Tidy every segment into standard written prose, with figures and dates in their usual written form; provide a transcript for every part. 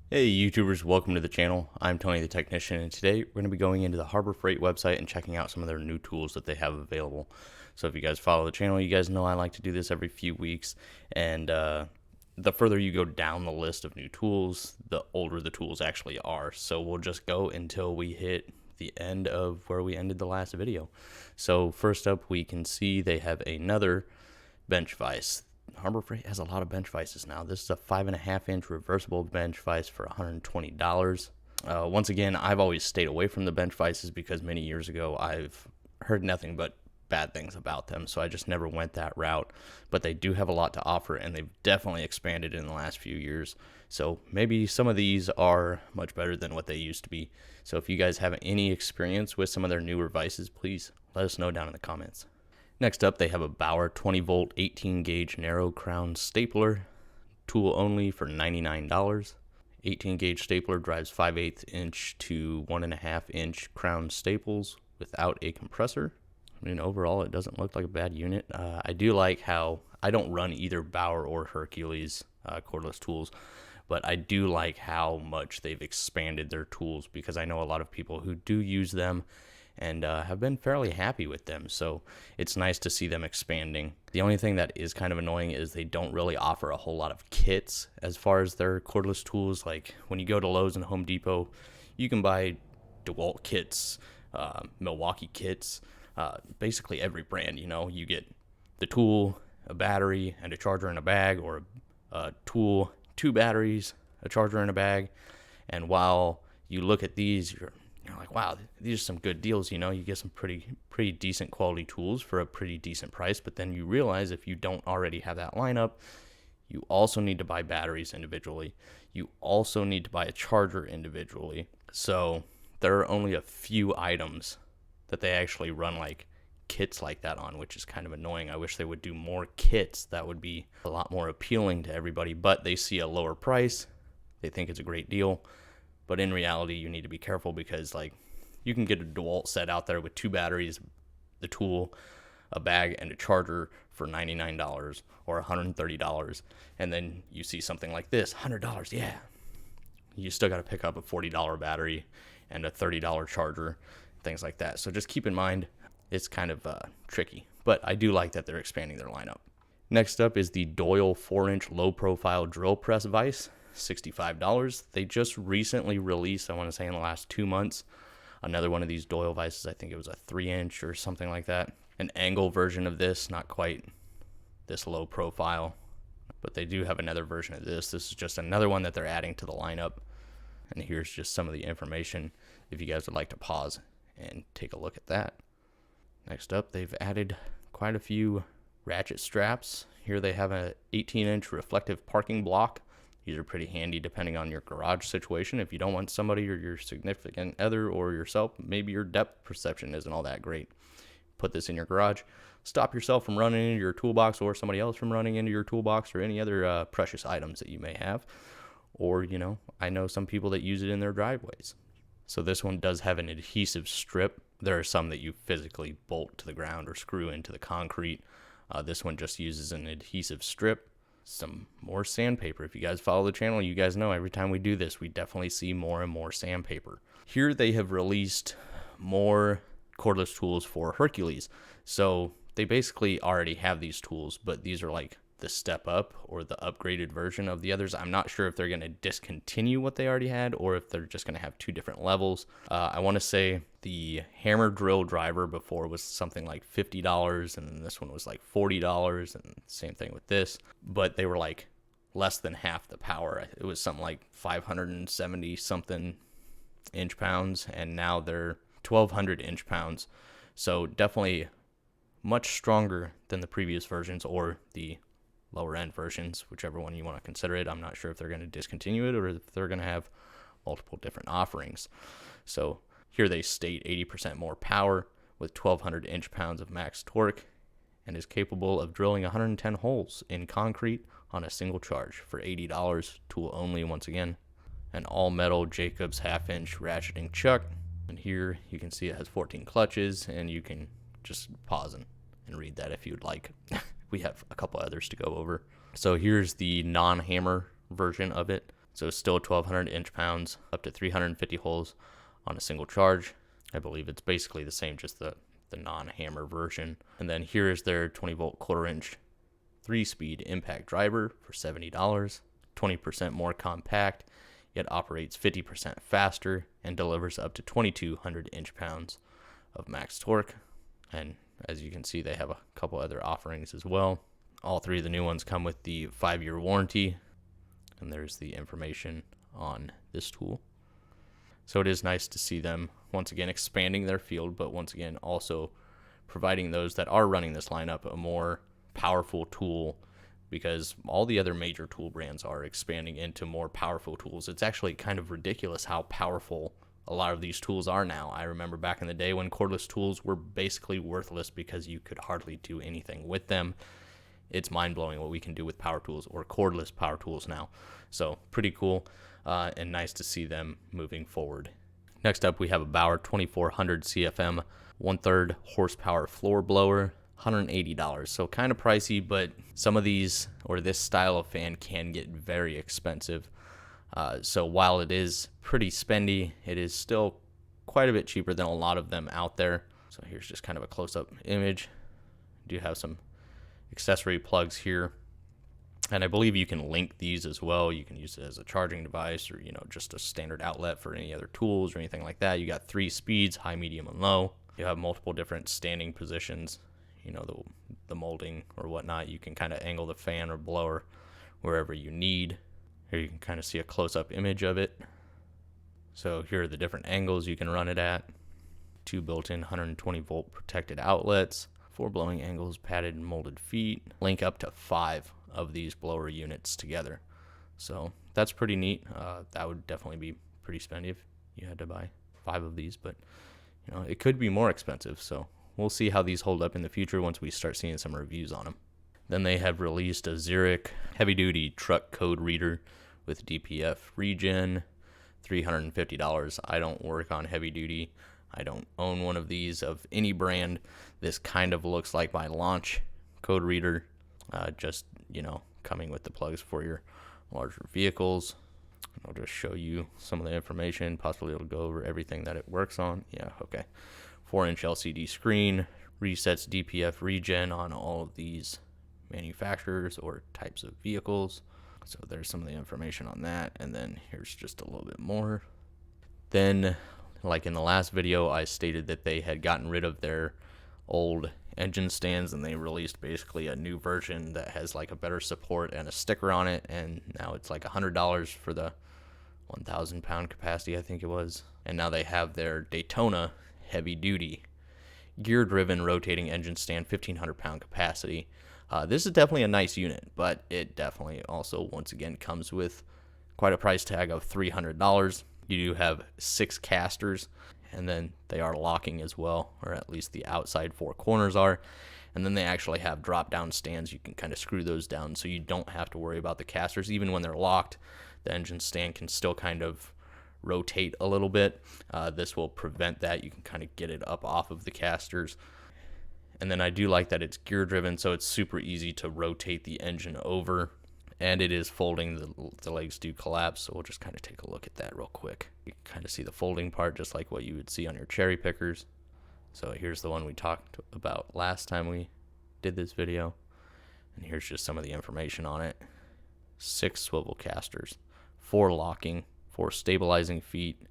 Hey YouTubers, welcome to the channel. I'm Tony the Technician, and today we're going to be going into the Harbor Freight website and checking out some of their new tools that they have available. So if you guys follow the channel, you guys know I like to do this every few weeks, and the further you go down the list of new tools, the older the tools actually are. So we'll just go until we hit the end of where we ended the last video. So first up, we can see they have another bench vise. Harbor Freight has a lot of bench vices now. This is a 5.5-inch reversible bench vise for $120. Once again, I've always stayed away from the bench vices because many years ago I've heard nothing but bad things about them, so I just never went that route. But they do have a lot to offer, and they've definitely expanded in the last few years. So maybe some of these are much better than what they used to be. So if you guys have any experience with some of their newer vices, please let us know down in the comments. Next up, they have a Bauer 20-volt 18-gauge narrow crown stapler, tool only for $99. 18-gauge stapler drives 5/8 inch to 1.5-inch crown staples without a compressor. I mean, overall, it doesn't look like a bad unit. I do like how I don't run either Bauer or Hercules cordless tools, but I do like how much they've expanded their tools because I know a lot of people who do use them and have been fairly happy with them. So it's nice to see them expanding. The only thing that is kind of annoying is they don't really offer a whole lot of kits as far as their cordless tools. Like when you go to Lowe's and Home Depot, you can buy DeWalt kits, Milwaukee kits, basically every brand. You know, you get the tool, a battery, and a charger in a bag, or a tool, 2 batteries, a charger in a bag. And while you look at these, you're like, wow, these are some good deals. You know, you get some pretty decent quality tools for a pretty decent price. But then you realize if you don't already have that lineup, you also need to buy batteries individually. You also need to buy a charger individually. So there are only a few items that they actually run like kits like that on, which is kind of annoying. I wish they would do more kits. That would be a lot more appealing to everybody. But they see a lower price. They think it's a great deal. But in reality, you need to be careful because, like, you can get a DeWalt set out there with 2 batteries, the tool, a bag, and a charger for $99 or $130. And then you see something like this, $100, yeah. You still got to pick up a $40 battery and a $30 charger, things like that. So just keep in mind, it's kind of tricky. But I do like that they're expanding their lineup. Next up is the Doyle 4-inch low-profile drill press vise. $65. They just recently released, I want to say in the last 2 months, another one of these Doyle vices. I think it was a 3-inch or something like that. An angle version of this, not quite this low profile, but they do have another version of this. This is just another one that they're adding to the lineup. And here's just some of the information if you guys would like to pause and take a look at that. Next up, they've added quite a few ratchet straps. Here they have an 18-inch reflective parking block. These are pretty handy depending on your garage situation. If you don't want somebody or your significant other or yourself, maybe your depth perception isn't all that great. Put this in your garage. Stop yourself from running into your toolbox or somebody else from running into your toolbox or any other precious items that you may have. Or, you know, I know some people that use it in their driveways. So this one does have an adhesive strip. There are some that you physically bolt to the ground or screw into the concrete. This one just uses an adhesive strip. Some more sandpaper. If you guys follow the channel, you guys know every time we do this, we definitely see more and more sandpaper. Here they have released more cordless tools for Hercules. So they basically already have these tools, but these are like the step up or the upgraded version of the others. I'm not sure if they're going to discontinue what they already had or if they're just going to have 2 different levels. I want to say the hammer drill driver before was something like $50 and then this one was like $40, and same thing with this, but they were like less than half the power. It was something like 570 something inch pounds, and now they're 1200 inch pounds. So definitely much stronger than the previous versions or the lower end versions, whichever one you want to consider it. I'm not sure if they're going to discontinue it or if they're going to have multiple different offerings. So here they state 80% more power with 1200 inch pounds of max torque and is capable of drilling 110 holes in concrete on a single charge for $80, tool only once again. An all metal Jacobs 1/2-inch ratcheting chuck. And here you can see it has 14 clutches, and you can just pause and read that if you'd like. We have a couple others to go over. So here's the non-hammer version of it. So still 1200 inch-pounds, up to 350 holes on a single charge. I believe it's basically the same, just the non-hammer version. And then here is their 20-volt quarter-inch 3-speed impact driver for $70. 20% more compact, yet operates 50% faster and delivers up to 2200 inch-pounds of max torque. And as you can see, they have a couple other offerings as well. All three of the new ones come with the 5-year warranty, and there's the information on this tool. So it is nice to see them once again expanding their field, but once again also providing those that are running this lineup a more powerful tool, because all the other major tool brands are expanding into more powerful tools. It's actually kind of ridiculous how powerful a lot of these tools are now. I remember back in the day when cordless tools were basically worthless because you could hardly do anything with them. It's mind-blowing what we can do with power tools, or cordless power tools now. So pretty cool, and nice to see them moving forward. Next up, we have a Bauer 2400 CFM 1/3 horsepower floor blower, $180. So kind of pricey, but some of these, or this style of fan, can get very expensive. So while it is pretty spendy, it is still quite a bit cheaper than a lot of them out there. So here's just kind of a close-up image. Do have some accessory plugs here, and I believe you can link these as well. You can use it as a charging device, or just a standard outlet for any other tools or anything like that. You got 3 speeds, high, medium, and low. You have multiple different standing positions, the molding or whatnot. You can kind of angle the fan or blower wherever you need. Here you can kind of see a close-up image of it. So here are the different angles you can run it at. 2 built-in 120 volt protected outlets, 4 blowing angles, padded and molded feet. Link up to 5 of these blower units together. So that's pretty neat. That would definitely be pretty spendy if you had to buy 5 of these, but it could be more expensive. So we'll see how these hold up in the future once we start seeing some reviews on them. Then they have released a Zurich heavy-duty truck code reader with DPF regen, $350. I don't work on heavy-duty. I don't own one of these of any brand. This kind of looks like my launch code reader, just, coming with the plugs for your larger vehicles. I'll just show you some of the information. Possibly it'll go over everything that it works on. Yeah, okay. 4-inch LCD screen, resets DPF regen on all of these manufacturers or types of vehicles. So there's some of the information on that, and then here's just a little bit more. Then, like in the last video, I stated that they had gotten rid of their old engine stands, and they released basically a new version that has like a better support and a sticker on it, and now it's like $100 for the 1,000 pound capacity, I think it was. And now they have their Daytona heavy duty gear driven rotating engine stand, 1,500 pound capacity. This is definitely a nice unit, but it definitely also once again comes with quite a price tag of $300. You do have 6 casters, and then they are locking as well, or at least the outside 4 corners are. And then they actually have drop down stands. You can kind of screw those down so you don't have to worry about the casters. Even when they're locked, the engine stand can still kind of rotate a little bit. This will prevent that. You can kind of get it up off of the casters. And then I do like that it's gear driven, so it's super easy to rotate the engine over, and it is folding. The legs do collapse, so we'll just kind of take a look at that real quick. You can kind of see the folding part just like what you would see on your cherry pickers. So here's the one we talked about last time we did this video, and here's just some of the information on it. 6 swivel casters, 4 locking, 4 stabilizing feet,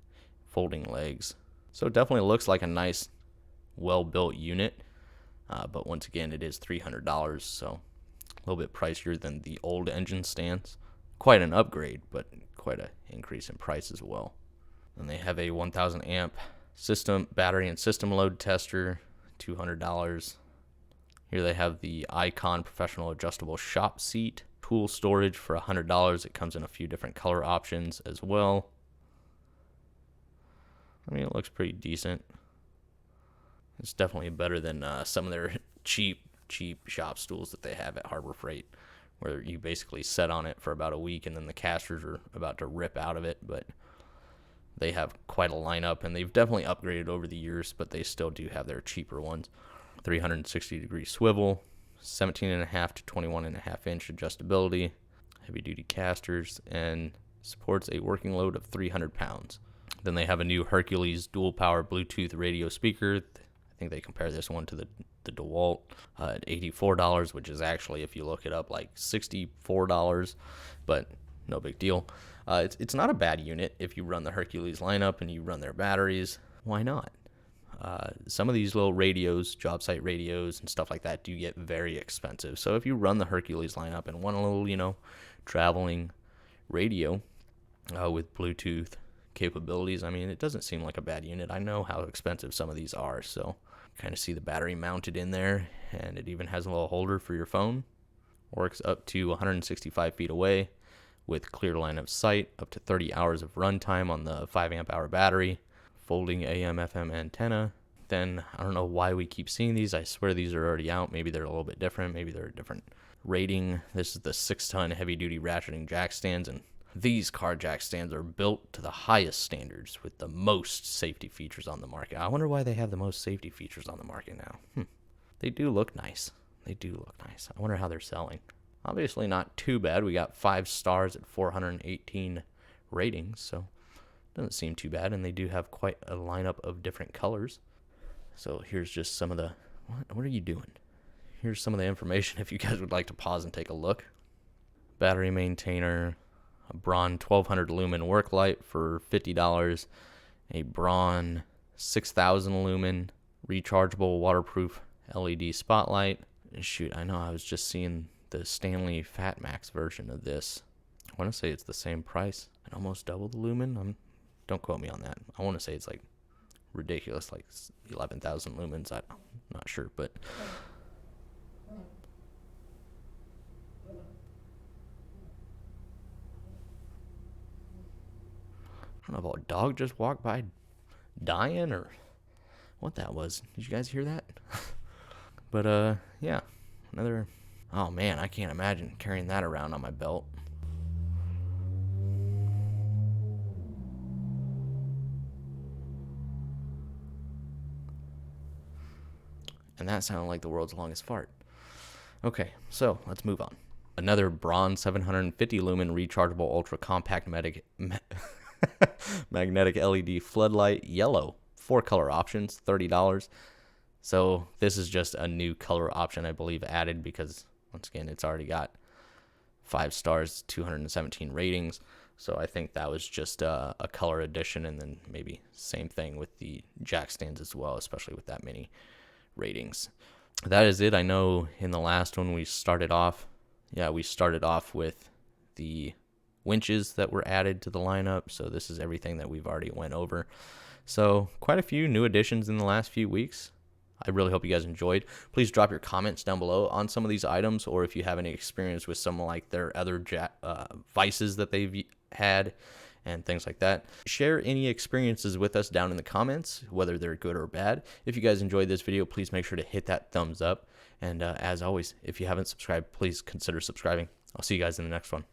folding legs. So it definitely looks like a nice, well-built unit. But once again, it is $300, so a little bit pricier than the old engine stands. Quite an upgrade, but quite an increase in price as well. And they have a 1,000 amp system battery and system load tester, $200. Here they have the Icon professional adjustable shop seat, tool storage for $100. It comes in a few different color options as well. I mean, it looks pretty decent. It's definitely better than some of their cheap shop stools that they have at Harbor Freight, where you basically set on it for about a week and then the casters are about to rip out of it. But they have quite a lineup, and they've definitely upgraded over the years, but they still do have their cheaper ones. 360-degree swivel, 17.5 to 21.5 inch adjustability, heavy-duty casters, and supports a working load of 300 pounds. Then they have a new Hercules dual power Bluetooth radio speaker. I think they compare this one to the DeWalt at $84, which is actually, if you look it up, like $64, but no big deal. It's not a bad unit if you run the Hercules lineup and you run their batteries. Why not? Some of these little radios, job site radios and stuff like that, do get very expensive. So if you run the Hercules lineup and want a little, traveling radio with Bluetooth capabilities, I mean, it doesn't seem like a bad unit. I know how expensive some of these are, so kind of see the battery mounted in there, and it even has a little holder for your phone. Works up to 165 feet away with clear line of sight, up to 30 hours of runtime on the 5 amp hour battery, folding AM FM antenna. Then I don't know why we keep seeing these. I swear these are already out. Maybe they're a little bit different. Maybe they're a different rating. This is the 6-ton heavy duty ratcheting jack stands, and these car jack stands are built to the highest standards with the most safety features on the market. I wonder why they have the most safety features on the market now. They do look nice. I wonder how they're selling. Obviously not too bad. We got 5 stars at 418 ratings, so doesn't seem too bad. And they do have quite a lineup of different colors. So here's just some of the, what are you doing? Here's some of the information if you guys would like to pause and take a look. Battery maintainer, a Braun 1200 lumen work light for $50, a Braun 6000 lumen rechargeable waterproof LED spotlight. Shoot, I know I was just seeing the Stanley Fat Max version of this. I want to say it's the same price and almost double the lumen. Don't quote me on that. I want to say it's like ridiculous, like 11,000 lumens. I'm not sure, but I don't know if a dog just walked by dying or what that was. Did you guys hear that? But yeah, another. Oh man, I can't imagine carrying that around on my belt. And that sounded like the world's longest fart. Okay, so let's move on. Another Braun 750 lumen rechargeable ultra compact magnetic LED floodlight, yellow. 4 color options, $30. So this is just a new color option, I believe, added because, once again, it's already got 5 stars, 217 ratings. So I think that was just a color addition, and then maybe same thing with the jack stands as well, especially with that many ratings. That is it. I know in the last one we started off with the winches that were added to the lineup. So this is everything that we've already went over. So quite a few new additions in the last few weeks. I really hope you guys enjoyed. Please drop your comments down below on some of these items, or if you have any experience with some like their other Vises that they've had and things like that. Share any experiences with us down in the comments, whether they're good or bad. If you guys enjoyed this video, please make sure to hit that thumbs up. And as always, if you haven't subscribed, please consider subscribing. I'll see you guys in the next one.